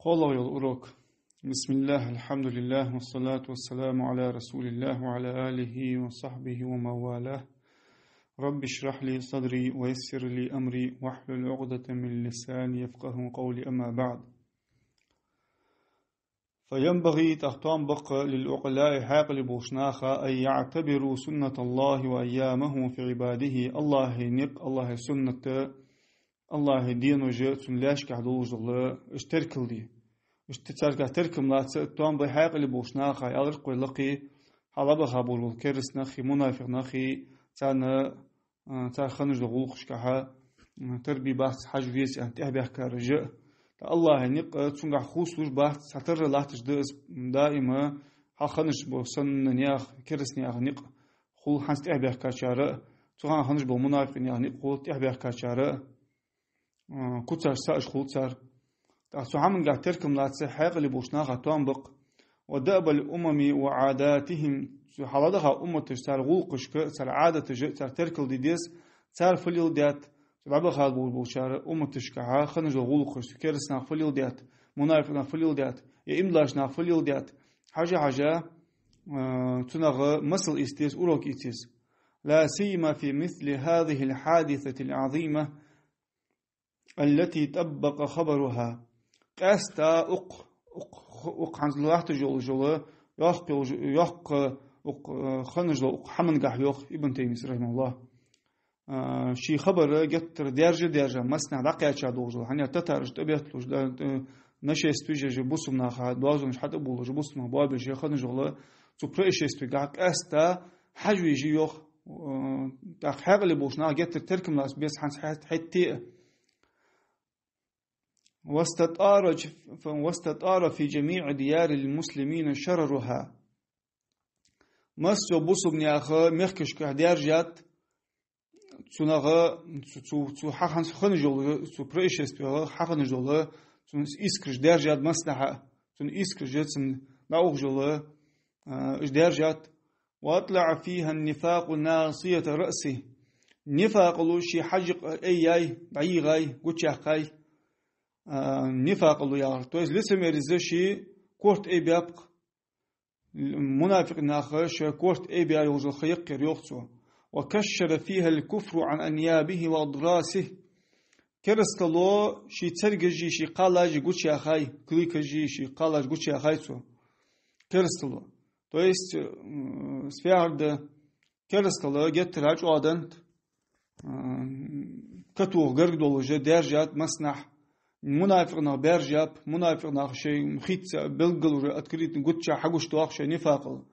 قال الأروك بسم الله الحمد لله والصلاة والسلام على رسول الله وعلى آله وصحبه وموالاه. رب اشرح لي صدري ويسر لي أمري واحلل عقدة من لساني يفقه قولي. أما بعد، فينبغي تطبق للعقلاء حاقل بوشناخا أن يعتبروا سنة الله وأيامه في عباده. الله نق الله سنة الله دين وجه لاش كعدوج الله اشتركل دي اشترك تركم لا توم بحاقل بوشناخا يالق لقي حلبة خابول كرس نخي منافق نخي تانا تا خنج دغوخش كها تربي بحث حج فيس أنت أبيح كرجاء الله نق تونغ خوسلوش بحث ستر لاتش دائما خنج بوسن نياخ كرس نياخ نق خو حنست أبيح كشارة تونغ خنج بالمنافق نياخ نق خو أبيح كشارة كتر ساش خوتر تحسهم قاعد تركم لا تسحق اللي بوشناخ توانبق ودأب الأمم وعاداتهم حلدها أمة تشتر غوقش كتر عادة تر تركل ديديس تر فليل ديات تلعبها بوشار أمة تشكها خنج غوقش كرسنا فليل ديات منافقنا فليل ديات يملاشنا فليل ديات حاجة تنغ مسل استيس أوروك استيس لا سيما في مثل هذه الحادثة العظيمة التي طبق خبرها قاستا أق عن الله تجول يق خنج حمن قح يق ابن تيمية رحمه الله شي خبر جت درجة مسنا دقيقة شادوج هني تترج تبيت لوج نشي استوجه بوسم ناخد دوازن حتى بولج بوسم باب شي خنج الله تبريش استوجه قاستا حجوي جي يق تحقق اللي بوشنا جت تركم ناس بس حتى واستطار في جميع ديار المسلمين شررها مسو بوسو بني أخا مخكش كهديار جات تنغا تو حقن خنجول تو بريشست حقن جول تو إسكرش ديار جات مصلحة تو إسكرش جات ناوخ جول إش ديار جات وأطلع فيها النفاق ناصية رأسه نفاق لو شي حجق أي غاي قوتشاقاي نفاق الله يار تويز لسه مرزشي كورت اي بيبق منافق ناخش كورت اي بيا يوزل خيق يوختو وكشر فيها الكفر عن انيابه واضراسه كرستلو شي ترجي شي قالاج غوتشي اخاي كليكجي شي قالاج غوتشي اخايتو كرستلو تويز سفيارد كرستلو جتراج اودنت كتو غرق دولجه درجات مسنح منافقنا برجاب منافقنا شيء مخيت بلغل أتكريت نقطع حقوش تواخش نفاق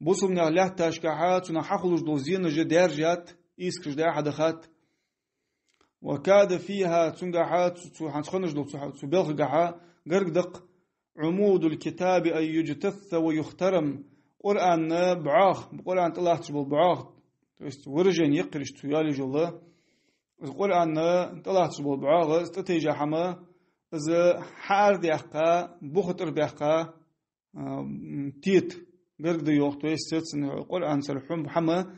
بوسمنا له تشكحات ونحخلوش دوزين جد درجات إسكش ده أحد خات وكاد فيها تنجحات وحنخنج دو تبلغ جحا قرق دق عمود الكتاب أن يجتث ويخترم قرآن بعاخ قرآن طلع تشبه بعاخ ورجن يقرش تيالي جله القرآن طلع تشبه بعاغ استتيجا حما إذا حار ديحقا بخطر بيحقا تيت قرق دي يوقتو يستيتسن القرآن سلحوم حما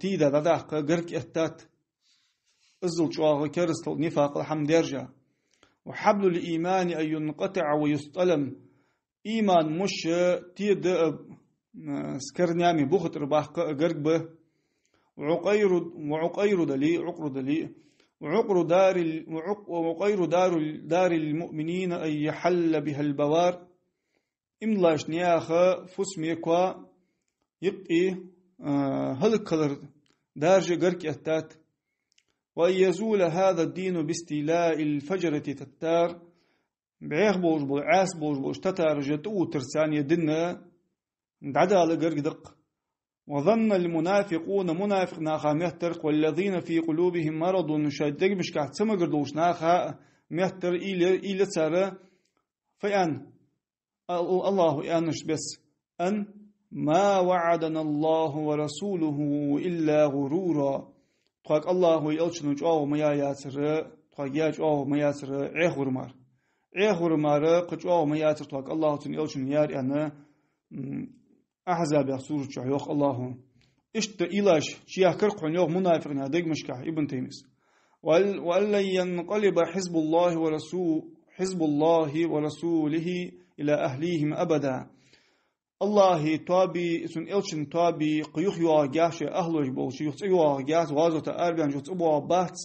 تيدا دادحقا قرق إهتات إزل شواغ كرستل نفاق الحم ديرجا وحبل الإيمان أن ينقطع ويستلم إيمان مش تيد سكرنيامي بخطر بحقا قرق به وعقير دار المؤمنين أن يحل بها البوار إملاش نياخا فسميكوا يبقي هلكلر دارج قرك أتات وأن يزول هذا الدين باستيلاء الفجرة تتار بعيخ بوش بو عاس بوش بوش تتار جتو ترسان يدنا دعدا لقرق دق وظن المنافقون منافق ناخا مهتر والذين في قلوبهم مرض شادق مش كحت سمقر دوش ناخا مهتر إلى تسارة فأن الله يانش بس أن ما وعدنا الله ورسوله إلا غرورا طاق الله يلشن جاو ما ياتر طاق ياجاو ما ياتر عيخور مار قجاو ما ياتر طاق الله تن يلشن يار أنا أحزاب يخسور يوخ الله إشت إلاش شيخ كرقون يوخ منافقنا دق مشكح ابن تيميس وأن ينقلب حزب الله حزب الله ورسوله إلى أهليهم أبدا الله توابي سن إلشن توابي قيوخ يواجاش أهلوش بولش يخص يواجاش غازوة أربيان جوت أبوا بات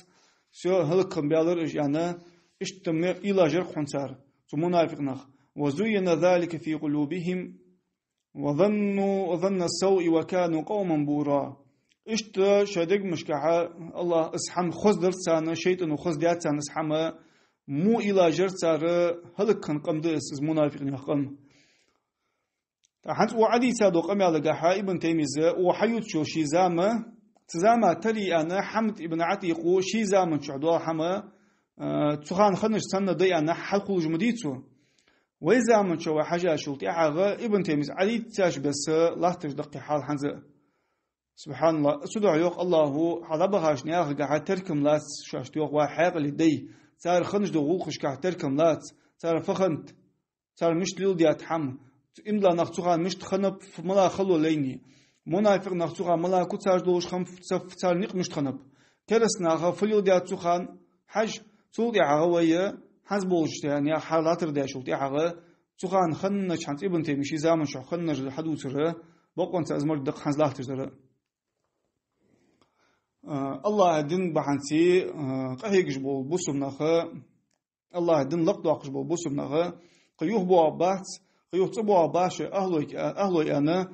سو هلكم بيالر إجانا اشتمع إلى جرق حنسار منافق نخ وزين ذلك في قلوبهم وظن السوء وكانوا قوما بورا اشت شدق مشكعة الله اسحم خز درسانا شيطان وخز دياتسان اسحم مو إلى جرسار هلكن قمدس منافق نخم حنت وعدي صادق قم على جحا ابن تيمية وحيوت شو شي زامة تري أنا حمد ابن عتيق شي زامن شعدوا حما تخان خنش سنة دي أنا حلقو جمديتو ويزامن شو حاجة شلتي عاغا ابن تيمية عدي تاش بس لا تجدق حال حنزة سبحان الله سدع يوق الله حضبغاش نياغ جحا تركم لات شاشتيوق واحق لدي صار خنش دو غوخش كح تركم لات صار فخنت صار مش ليل ديات حم إملا نخصوها مش تخنب ملا خلو ليني منافق نخصوها ملا كتاج دوش خم صار نق مش تخنب كرسنا غفليو ديات سخان حج سودي عغوية حزبوش يعني حالات رداش وتي عغ سخان خنش حنت ابن تيمشي زامن شو خنش حدوث ره بقون تأزمر دق حنزلاه تجدر الله دين بحنسي قهيج بول بوسم نخ الله دين لقطو عقش بول بوسم نخ قيوه بو بات قيوه تبو باش أهلوي أنا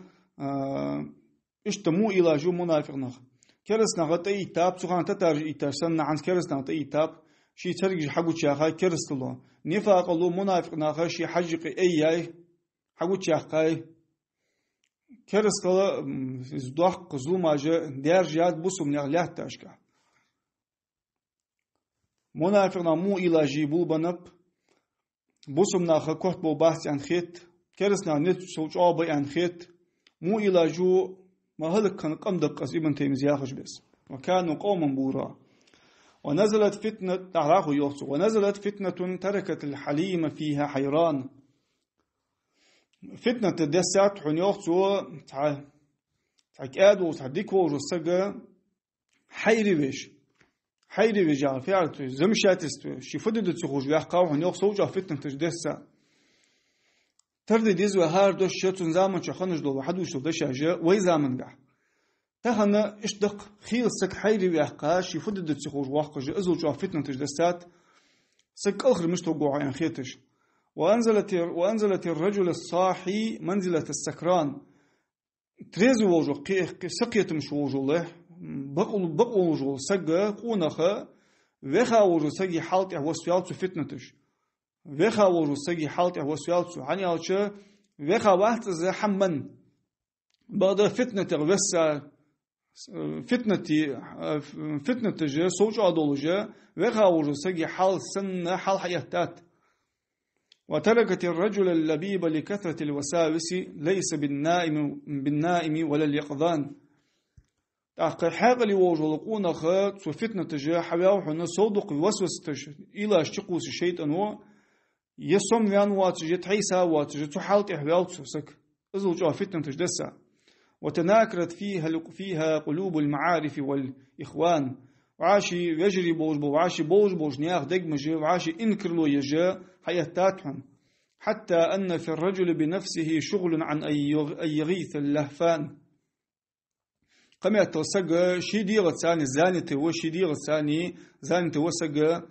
اشتمو إلى جو منافق نخ كرسنا غطي تاب سخان تتارج إتارسن عن كرسنا غطي تاب شي ترجع حقو تشاخا كرستلو نفاق الله منافق نخ شي حجق أي حقو تشاخاي كرستلا زدوح قزلو ماجا دير جاد بوسم نغليات تاشكا منافقنا مو إلى جيبول بنب بوسم ناخا كوت بو بحث عن خيت كرسنا نت سوچ آبا عن خيت مو إلى جو ما هلك كان قمدق ابن تيمية ياخش بس وكانوا قوما بورا ونزلت فتنة تعرفوا يوصو ونزلت فتنة تركت الحليم فيها حيران فتنة دسات حنيوصو تعكادو تعديكو رسجا حيريش على فعل زمشاتست شي فدد تخرج يحقاو حنيوصو جا فتنة تجدسا ترد ديزو هار دوش شتون زامن شخنج دو واحد وشو دشاجا وي زامن قع تهنا اشدق خيل سك حيري يحقا شي فدد تخرج واحقا ازو جا فتنة تجدسات سك اخر مشتو قوعين خيتش وأنزلت الرجل الصاحي منزلة السكران تريزو وجو سقيت مش وجو له بقول وجو سقى قونخا وخا وجو سقي حالت وسيالتو فتنتش وخا وجو سقي حالت وسيالتو يعني أوشا وخا واحد زي حمن بعد فتنة وسا فتنة جا سوج عدولجا وخا وجو سقي حال سن حال حياتات وتركت الرجل اللبيب لكثرة الوساوس ليس بالنائم ولا اليقظان تحقق حاق لوجه لقونا خات وفتنة جا حباو حنا صدق وسوس تش إلى اشتقوس الشيطان يسوم وان واتج تحيسا واتج تحالت إحوال تسك أزوج فتنة تجدسا وتناكرت فيها قلوب المعارف والإخوان وعاشي يجري وعاشي بوج نياخ دقمجي وعاشي إنكرلو يجا حياتاتهم حتى أن في الرجل بنفسه شغل عن أن يغيث اللهفان قم يتوسق شديغة ثاني زانته وشديغة ثاني زانته وسق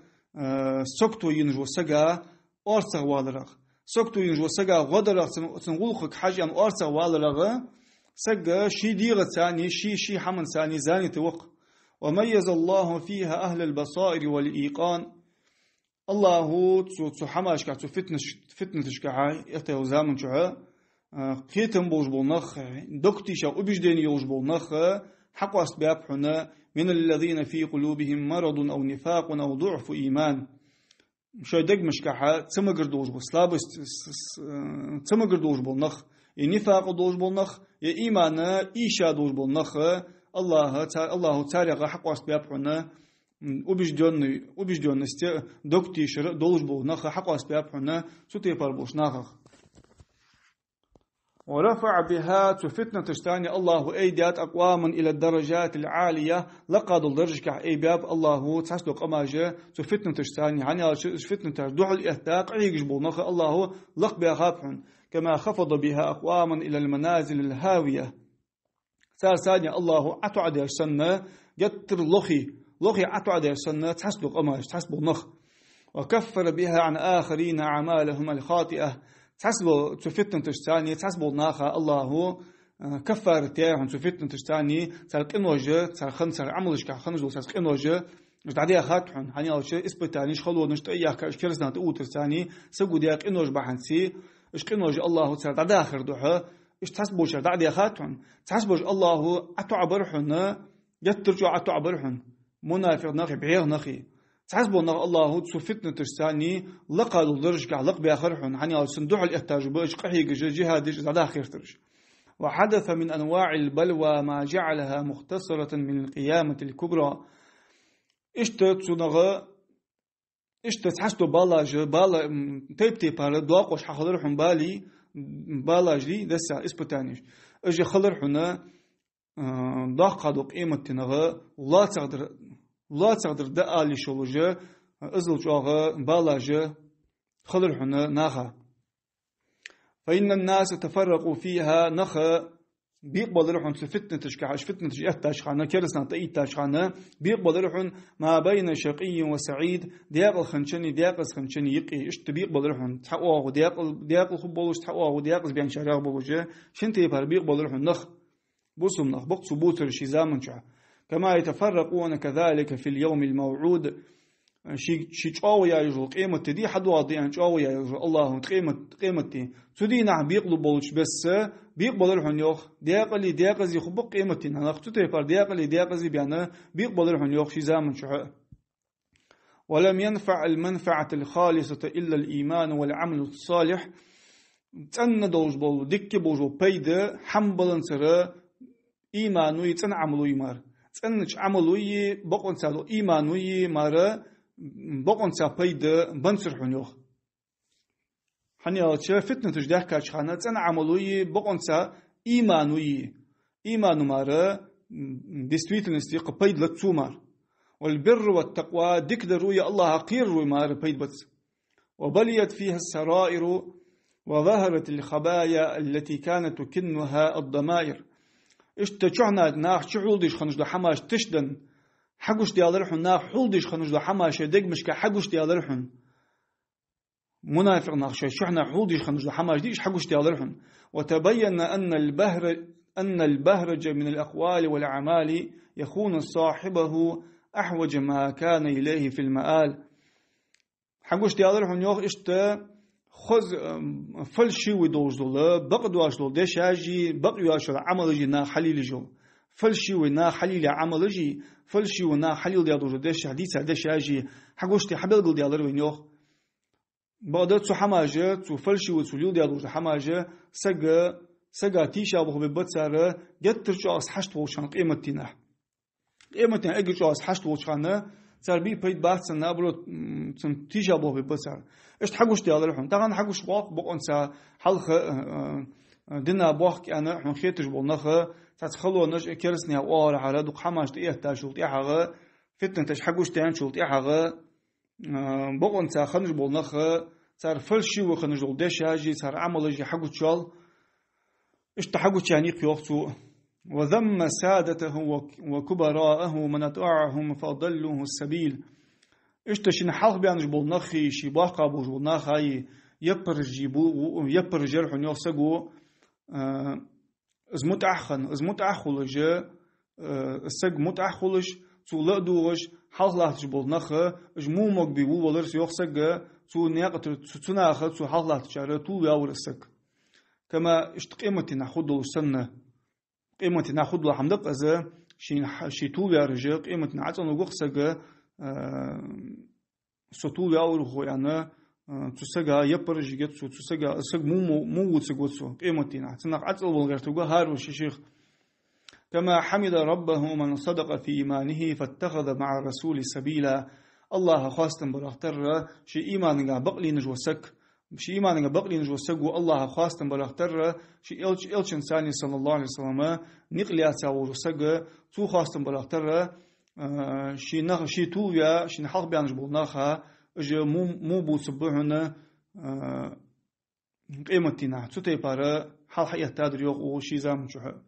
سكتو ينجو سقا أرسغ والرغ سكتو ينجو سقا غدرغ تنغلقك حاجة أن أرسغ والرغ سقا شديغة ثاني شي حمن ثاني زانته وق وميز الله فيها أهل البصائر والإيقان الله تسو حماش كاتو فتنتش كعاي يتو زامن شعا قيتم بوج بولنخ دكتيشا وبجدين يوج بولنخ حق أسباب حنا من الذين في قلوبهم مرض أو نفاق أو ضعف إيمان مش دق مشكحة تسمجر دوج بسلابس تسمجر دوج بولنخ النفاق دوج بولنخ يا إيمان إيشا دوج بولنخ الله تعالى حق أسباب حنا وبجدون نستي دكتي شر دولج بو نخ حق أسباب حنا سوتي باربوش نخ ورفع بها فتنة تشتاني الله أيديات أقواما إلى الدرجات العالية لقد الدرجة كأيباب الله تصدق أماجة فتنة تشتاني يعني فتنة تردوح الإهتاق عيقش بولنخ الله لق بها خابحن كما خفض بها أقواما إلى المنازل الهاوية ثانية الله عطو عدير سنة يتر لخي عطو عدير سنة تصدق أماجة تصدق نخ وكفر بها عن آخرين أعمالهم الخاطئة تحسبوا تفتن تشتاني تحسبوا ناخا الله كفر تيرهم تفتن تشتاني تلقين وجه تلخن تل عملش كخنجو تلقين وجه مش بعديها خاتحن هني أول شيء إسبتاني شخلوا نشتأيه كرسنا تقول تشتاني سجوا ديك إنوج بحنسي إيش قين وجه الله تل داخر دوحة إيش تحسبوا شر بعديها خاتحن تحسبوا الله أتعبرحن يترجع أتعبرحن منافق نخي بعير نخي تحسبوا أن الله تفتنة تشتاني لقى الدرج كعلق بآخرهم حني الصندوق الاحتاج باش قحي جهاد زعدا خير ترج وحدث من أنواع البلوى ما جعلها مختصرة من القيامة الكبرى اشت تحسبوا بالا تيبتي بار دواقوش حخلرهم بالي بالاج لي دسا اسبتانيش اجي خلرحنا ضاق قدو قيمة تنغى لا تقدر دقالي شولوجة أزل جوغة بالاجة خلر حنا ناخا فإن الناس تفرقوا فيها نخا بيقبل رحن فتنة تشكعش فتنة تشخانة كرسنا تأيد تشخانة بيقبل رحن ما بين شقي وسعيد دياقل خنشني دياقل خنشني يقي اشت بيقبل رحن تحقوه دياقل خبولوش تحقوه دياقل بيان شارع بولوجة شنت يبهر بيقبل رحن نخ بوسم نخ بقص بوتر شي زامن شع كما يتفرقون كذلك في اليوم الموعود شي تشاو يا يجو قيمة دي حد واضي يعني تشاو يا يجو الله قيمة دي تدي نعم بيقلو بولش بس بيقبل الحن يوخ دياقل زي خبق قيمة دي نخ تتفر دياقل زي بيانا بيقبل الحن يوخ شي زامن شعاء ولم ينفع المنفعة الخالصة إلا الإيمان والعمل الصالح تن دوج بول دك بوجو بيد حنبلن سر إيمانو يتن عملو يمار تنش عملوي بقون سالو إيمانوي مارا بقون سابيد بنصر حنيوخ حنيا تشا فتنة تجدح كاشخانة تن عملوي بقون سا إيمانو مارا ديستويتنس قبيد لتسومار والبر والتقوى دكدر روي الله قير روي مارا بيد بس وبليت فيها السرائر وظهرت الخبايا التي كانت تكنها الضمائر اشتشعنا ناخ شحولديش خنج دو حماش تشدن حقوش ديالرحن ناخ حولديش خنج دو حماش دق مش كحقوش ديالرحن منافق ناخ شحنا حولديش خنج دو حماش ديش حقوش ديالرحن وتبين أن البهرج من الأقوال والأعمال يخون صاحبه أحوج ما كان إليه في المآل حقوش ديالرحن يوخ خذ فلشي ودوزدولا بقدواشدول دشاجي بقياشل عملجي نا حليلجو فلشي ونا حليل عملجي فلشي ونا حليل ديادوزو دش حديث دشاجي حقوشتي حبلغل ديالر وينيوخ بعدت سو حماجه تو فلشي وسوليو ديادوزو حماجه سغا تيشا بو ببصار جترچاس حشت وشان قيمتنا اجچاس حشت وشانه سربي بيت بحث نابرو تيجا بوه ببصر إيش حقوش ديالرهم طبعا حقوش واق بقونسا حلخ دنا باق أنا حن خيتش بولنخ تدخلوا نج كرسني أوار على دق حماش تيه تشولت يحغ فتن تش حقوش تيان شولت يحغ بقونسا خنج بولنخ صار فلشي وخنج دول دش هاجي صار عمل جي حقوش شال إيش تحقوش يعني قيوختو وذم سادته وكبراءه من أطاعهم فأضلوه السبيل اشتشين حلق بيانج بولنخي شي باقا بولنخي يبر جرحن يوسقو ازمت أخولج السق متأخولج تو لأدوغش حلق لاتج بولنخ اجمو مقبيبو ولرس يوسق تو نيقت تناخ تو حلق لاتجار تو ياور السق كما اشتقيمتي ناخدو السنة قيمتي ناخد له حمدق أذا شي طول يا رجال قيمتي نعطي نقول سجى سطول يا ورخو يعني تسجى يبرج جت تسجى سج مو تسجى قيمتي نعطي نعطي البلغار تقول هارو شيخ كما حمد ربه من صدق في إيمانه فاتخذ مع الرسول سبيلا الله خاصة براختر شي إيمان بقلي نجوسك شي إيمانك بقلين جو سجوا الله خاصة بلاختر شي إلش إنساني صلى الله عليه وسلم نقليات ساو جو سجوا تو خاصة بلاختر شي تو يا شي نحق بيان جبول ناخا جو مو بو سبوهنا قيمتنا تتي بارا حال حياة تادريوغ وشي زام شوها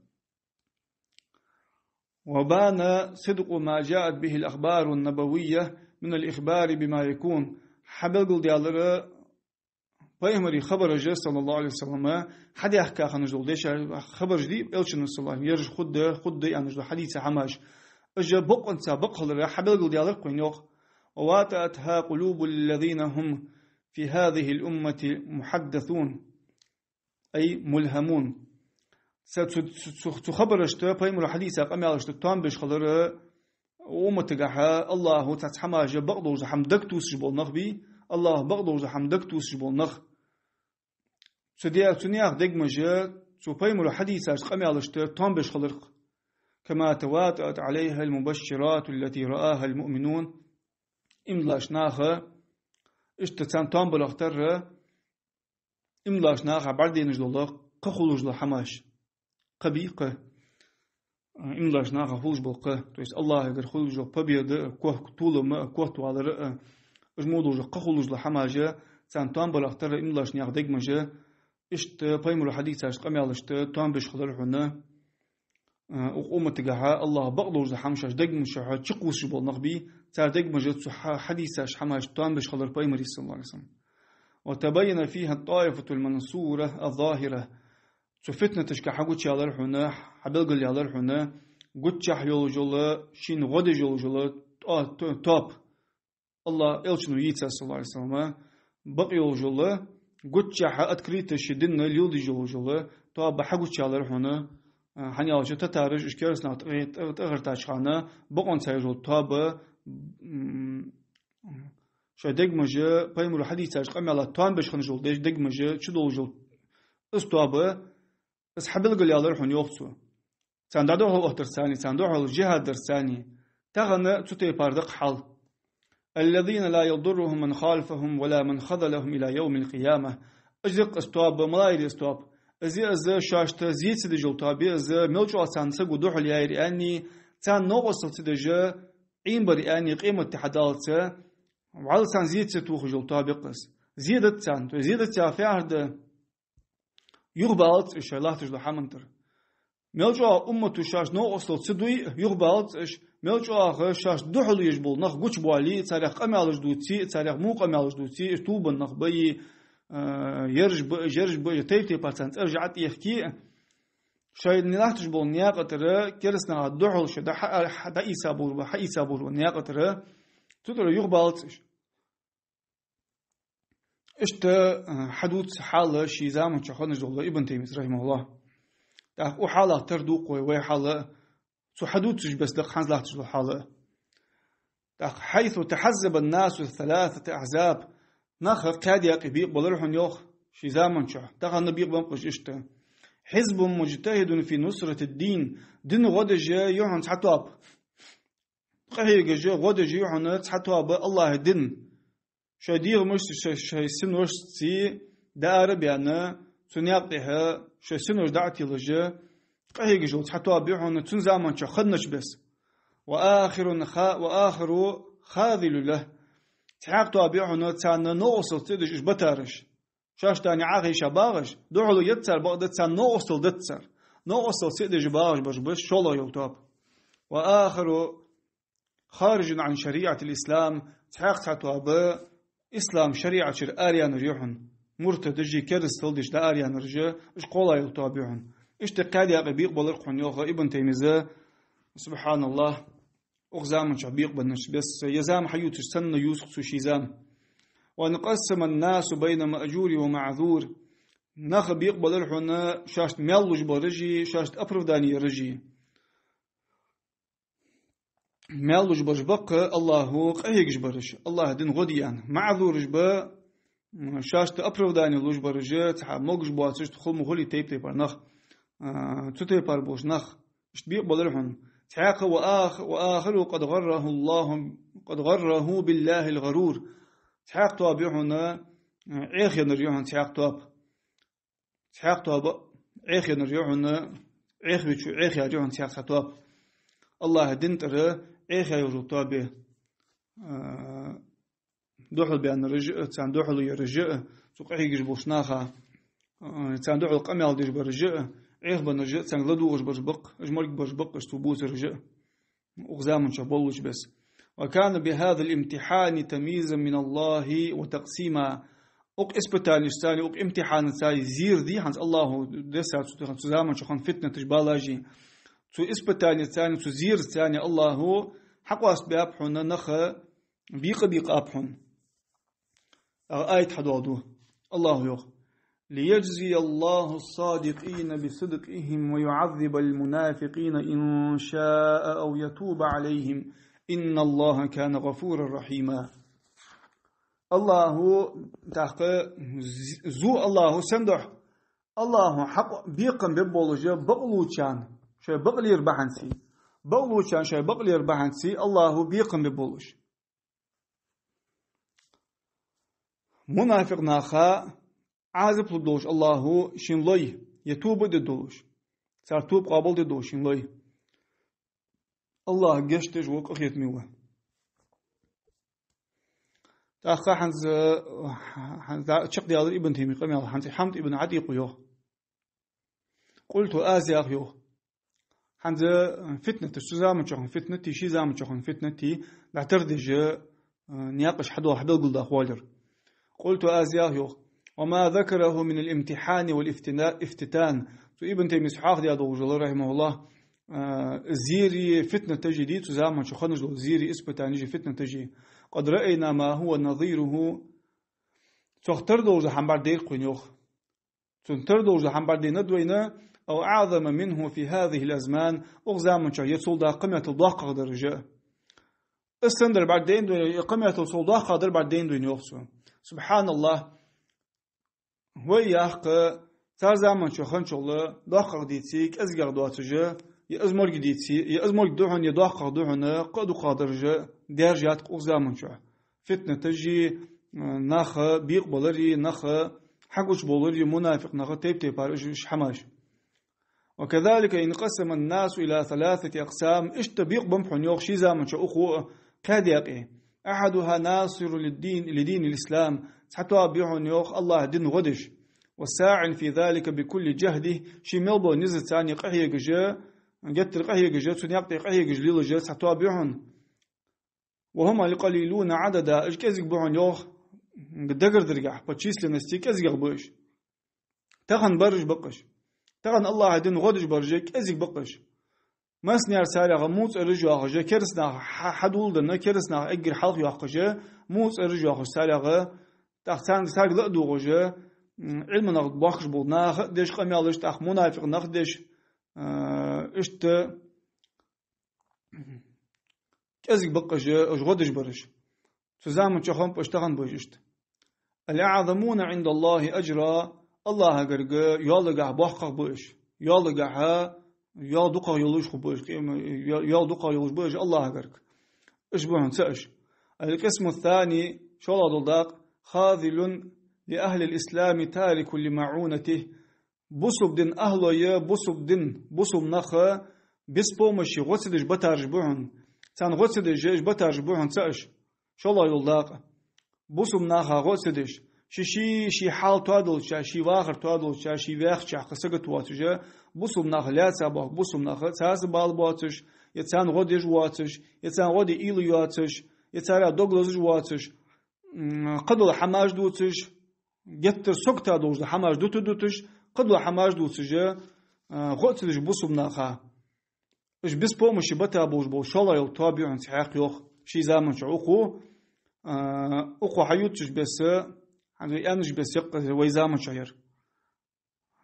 وبان صدق ما جاءت به الأخبار النبوية من الإخبار بما يكون حبل ديالر بيهمري خبر جه صلى الله عليه وسلم حد يحكى خنجول ديش خبر جديد إلشن صلى الله عليه يرج خد يعني جو حديث حماش أجا بق أنت بق خلر حبل ديالر قينيوخ وواتأتها قلوب الذين هم في هذه الأمة محدثون أي ملهمون ستخبرشت بيمر حديثة قميالشت توان بيش خلر ومتقحا الله تتحماج بغضوز حمدك توسجبول نخبي الله بغضوز حمدك توسجبول نخ سنياخ دقمجة بيمر حديثة قميالشت توان بيش خلر كما تواتأت عليها المبشرات التي رآها المؤمنون إملاش ناخا اشتتان توان بلغتر إملاش ناخا بعدين جلوه قخلوج لحماش قبيقة إملاش ناخا خلوج بلقه تويس الله يقر خلوج ببيض كوه طولم كوه طوالر اجمودوج قخلوج لحماجة تان توان بلغتر إملاش ناخ دقمجة اشت بيمر حديثة قميالشت توان بيش خلر حنا وقومتقها الله بغضوز حمشاش دقمشا تشقوش جبول نخبي تار دقمجة حديثة حماش توان بيش خلر بيمري صلى الله عليه وسلم وتبين فيها الطائفة المنصورة الظاهرة فتنة تشكى حقوتش على الحنا حبلغ على الحنا قوتش حيول جل شين غد جل توب الله إلشنو يتسى صلى الله عليه وسلم بقي جل قوتش أتكريت شدنا اليول جل توب حقوتش على الحنا حنيال جت تارج إشكالسنا تغير تاشخانة بقون سيرول توب شو دقمجة بيمر حديثة قام على توان بيش خنجول ديش دقمجة شو دول جول استوابه بس حبل قل يالر حن يوقتو تاندو هو درساني تاندو هو الجهاد درساني تغنى تتي باردق حال الذين لا يضرهم من خالفهم ولا من خذلهم إلى يوم القيامة أجرق استواب ملاير استواب أزي شاشت زيت سيدي جول تابي أزي ملجو أسان سقو دوح الياير أني تان نوغسل سيدي عين بري أني قيمة تحدالته وعلى سان زيد ستوخ جل طابقس زيدت سان تو زيدت يا فعرد يغبالت إيش الله تجل حمنتر ملجوا أمة شاش نو أصل تدوي يغبالت إيش ملجوا شاش دحل يجبل نخ قش بالي تاريخ قمالج دوتي تاريخ مو قمالج دوتي إيش توبن نخ بي يرج بي تيتي بارسنت أرجعت يحكي شايد نلاح تجبل نياقة ترى كرسنا دحل شد حدا إيسابور حيسابور ونياقة ترى تقدر يغبالت اشت حدوث حالة شي زامن شخص الله ابن تيمية رحمه الله تاخ وحالة تردوق وحالة سو حدوث بس دق حنز لا تجلو حالة تاخ حيث تحزب الناس الثلاثة أحزاب ناخر كاد يقبيق بلرحن يوخ شي زامن شخ تاخ النبي بنقش اشت حزب مجتهد في نصرة الدين دين غدج يوحن تحتواب قهيق جو غدج يوحن تحتواب الله دين شدير مش شيء سنوش سي دار بيانا سنياقها شيء سنوش دعتي لجا قهيق جو تحتواب يوحن تنزامن خدنش بس وآخر خاذل له تحقتوا بيوحن تانا نوصل تدش بتارش شاش تاني عاغي شباغش دوحلو يتسر بقدر تان نوصل دتسر نوصل تدش باغش بس شولو يوتاب وآخر خارج عن شريعة الإسلام تحقتوا إسلام شريعة شر آريان ريحن مرتدجي كرستل دش لا آريان رجع إيش قولا يوتابعن إيش تقادي أقبيق بلرقن يوغا ابن تيمية سبحان الله أغزام شعبيق بنش بس يزام حيوت السنة يوسف سوشيزام ونقسم الناس بين مأجور ومعذور نخبيق بلرحنا شاشت ميلوج برجي شاشت أبرف داني رجي ميلوج برجبق الله قهيق جبرش الله دين غديان معذور جبا شاشت أبرف داني لوج برجي تحب موج بواتش تخل مخلي تيب نخ تتيبر بوش نخ اشتبيق بلرحن تحاق وآخر قد غره بالله الغرور تحاق طابعنا عيخ ينرجعون تحق تواب عيخ ينرجعون عيخ بيشو عيخ يرجعون تحق تواب الله دنتر عيخ يرجع توابه دوحل بأن رجع تان دوحل يرجع سوق عيش بوشناخا تان دوحل قميل ديش برجع عيخ بنرجع تان لدوش بربق أجمرك بربق أشتبوت رجع وغزام شبولش بس وكان بهذا الامتحان تمييزا من الله وتقسيما أق إسبتال الثاني أق امتحان الثاني زير دي حنز الله دسا تزامن شخن فتنة تجبالاجي تو إسبتال الثاني تو زير الثاني الله حق أسباب حنا نخ بيق أبحن آية حدودو الله يخ ليجزي الله الصادقين بصدقهم ويعذب المنافقين إن شاء أو يتوب عليهم إن الله كان غفورا رحيما الله تحق زو الله سندح الله حق بيقم ببولجة بقلوشان شيء بقل يربحنسي بقلوشان شيء بقل يربحنسي الله بيقم ببولج منافق ناخا عازب لدوش الله شنلوي يتوب ددوش صار توب قابل ددوش شنلوي الله جشتج وقخ يتميوه تأخا حنز شق ديال ابن تيمي قمي حنز حمد ابن عتيق يوه قلت آزياق يوه حنز فتنة السزام تشخن فتنة تي شي زام تشخن فتنة تي بعتردج نياقش حدو حدو قلد أخوالر قلت آزياق يوه وما ذكره من الامتحان والافتتان تو ابن تيمي سحاق ديال وجل رحمه الله زيري فتنة تجي دي تزامن شو خنجلو زيري إسبتان يجي فتنة تجي قد رأينا ما هو نظيره تختار دوز حنبار دير قنيوخ تنتر دوز حنبار دي ندوينا أو أعظم منه في هذه الأزمان أغزامن شو يتصل دا قمة الضاقة درجة استندر بعدين دوين قمة الضاقة در بعدين دوين يوخسو سبحان الله وياق تار زامن شو خنشل ضاقة ديتيك أزغر دواتجه يأزمر جديتي يأزمر دوحن يضاقق دوحن قدو قادرجة درجات قوزامن شو فتنة تجي ناخ بيق بولري ناخ حقوش بولري منافق ناخ تيب تيبارش حماش وكذلك ينقسم الناس إلى 3 أقسام اشتبيق بمحن يوخ شي زامن شو أخو كاديقي أحدها ناصر لدين الإسلام حتى بيحن يوخ الله دين غدش والساعن في ذلك بكل جهده شي ملبو نزل ثاني قحية جا جت قحية جا سنياق قحية جليل جا حتى بيحن وهم القليلون عددا اش كزق بيحن يوخ قدقر درجع بتشيس لنستي كزق بوش تغن برج بقش تغن الله دين غدش برجك كزق بقش ما سنيار سارع غموت ارجع جا كرسنا حدول دنا كرسنا اجر حلق ياقجا موت ارجع سارع تختان سارع لدو جا علم نقد باخش بود ناخ دش قميالش تاخ منافق نقدش اشت كازك بقش غدش برش تزامن شخم بشتغن بوجشت الأعظمون عند الله أجرا الله قرق يالقع باخق بوش يالقع يالدقع يلوش بوش يالدقع يلوش بوش الله قرق اشبهن سأش القسم الثاني شو الله خاذل لأهل الإسلام تارك لمعونته بوسب دين أهله يا بوسب دين بوسب نخا بسبومشي غسدش بتارج بوهن تان غسدش بتارج بوهن تأش شو الله يلداق بوسب نخا غسدش شي حال توادل شي واخر توادل شي واخ شي قصقت واتجا بوسب نخا لا سباق بوسب نخا تاس بال باتش يتان غدش واتش يتان غدي إيل واتش يتان دوغلوز واتش قدل حماج دوتش جت سكتا دوز حماج دوتش قدل حماج دوتش غوتش بوسب نخا اش بس بومشي بتا بوش بو شالا يو تابعون سحاق يوخ شي زامن شعوقو اخو حيوتش بس عندي انج بس يقز وي زامن شعير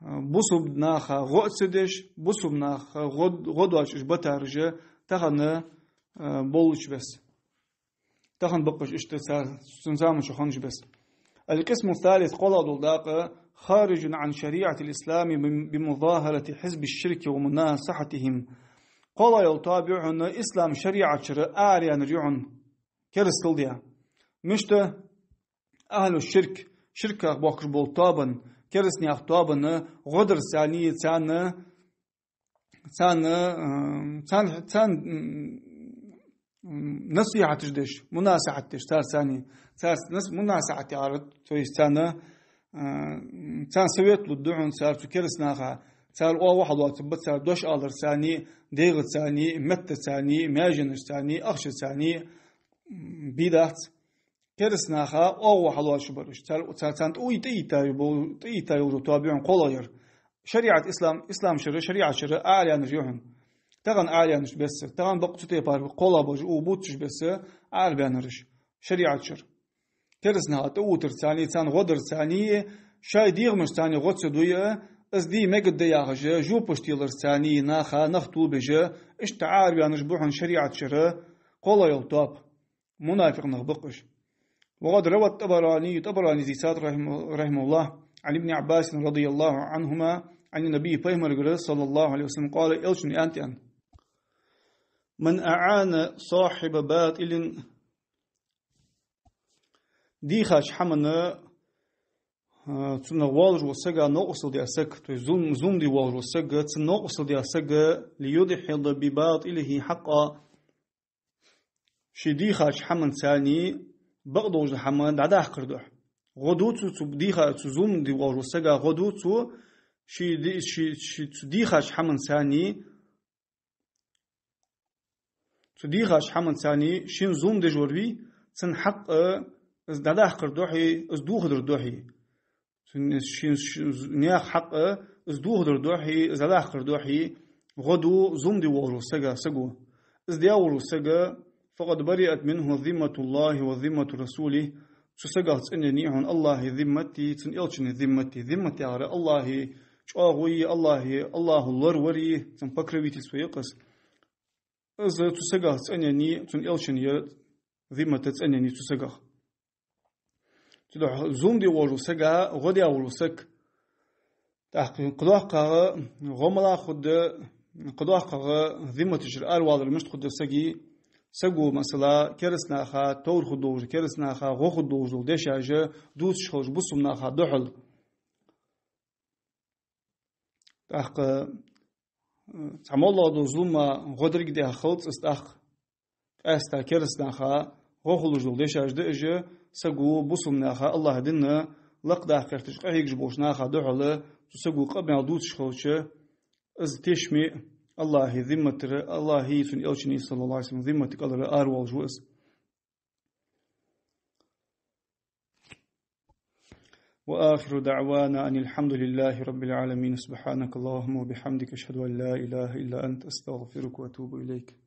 بوسب نخا غوتسدش بوسب نخا غدواش بتا رجا تخن بولش بس تخن بقش اشتسار سنزامن شخنج بس القسم الثالث قول الداق خارج عن شريعة الإسلام بمظاهرة حزب الشرك ومناصحتهم قال يتابعون إسلام شريعة آريان ريعون كرستل ديا مشت أهل الشرك شركة بوكر بولطابن كرسني أخطابن غدر ثاني تان نصيحة تجدش مناصحة تشتار ثاني مناصحة تعرض تويس تان سويت للدعون صار تكرسناها صار واحد واتبت صار دوش آلر ثاني ديغت ثاني مت ثاني ماجنش ثاني أخش ثاني بيدات كرسناها واحد واشبرش صار تان تيتا يورو تابعون قلاير شريعة إسلام شريعة أعلى نرجعهم تغن أعلى نش بس تغن بقت تيبار قلا بج وبوتش بس أعلى بنرش شريعة كرسناها توتر ثاني تان غدر ثاني شاي ديغمش ثاني غدس دوية از دي مجد دياغجة جو بشتيلر ثاني ناخا نختو بجة اشتعار بيانش بوحن شريعة قلا يلطاب منافق نغبقش وقد روى الطبراني زيسات رحمه الله عن ابن عباس رضي الله عنهما عن النبي فهم صلى الله عليه وسلم قال إلشني أنت من أعان صاحب باطل ديخاش حمنا تنوالج وسجا نقصد أسك زوم دي والج وسجا تنقصد أسك ليدحض بباطله حقا شديخاش حمن ثاني بغضوج حمن دعاه قردوح غدوتو تبديخا تزوم دي والج وسجا غدوتو شي تديخاش حمن ثاني تديخاش حمن ثاني شين زوم دي جوربي تن حق از دعاه قردوحي از دوخ دردوحي نياخ حق از دوه در دوحي از الله قردوحي غدو زوم دي والو سجو از دياولو سجا فقد برئت منه ذمة الله وذمة رسوله سجا تسنني عن الله ذمتي تن إلشن ذمتي على الله شاغوي الله الوري تن بكروي تسويقس از تسجا تسنني تن إلشن ذمة تسنني تسجا تدح زوم دي والو سجا غدي أولو سك تحقيق قدوة غملا خد قدوة ذمة الشرار والر مش خد سجو مثلا كرسنا خا تور خدوج كرسنا خا غو خدوج دشاجة دوس شخوج بصمنا خا دحل تحقيق تعمل الله دو زوما غدرك دي خلط استا كرسنا خا غو خدوج دشاجة دأجة سجو بصمنا خا الله دنا لقدا كرتش قهيك جبوشنا خا دحل تسجو قبل دوس شخوجة از تشمي الله ذمة الله سن إلشني صلى الله عليه وسلم ذمة الله أروال جوز وآخر دعوانا أن الحمد لله رب العالمين سبحانك اللهم وبحمدك أشهد أن لا إله إلا أنت أستغفرك وأتوب إليك